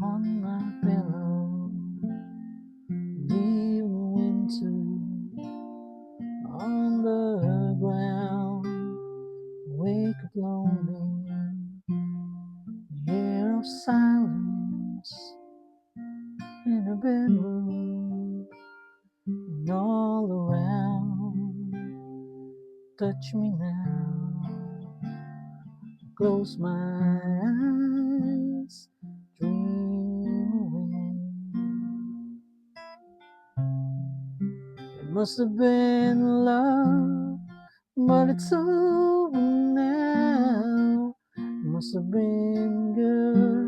on my pillow, leave the winter on the ground. Wake up lonely, year of silence in a bedroom and all around. Touch me now, close my eyes, dream away. It must have been love, but it's over now. It must have been good,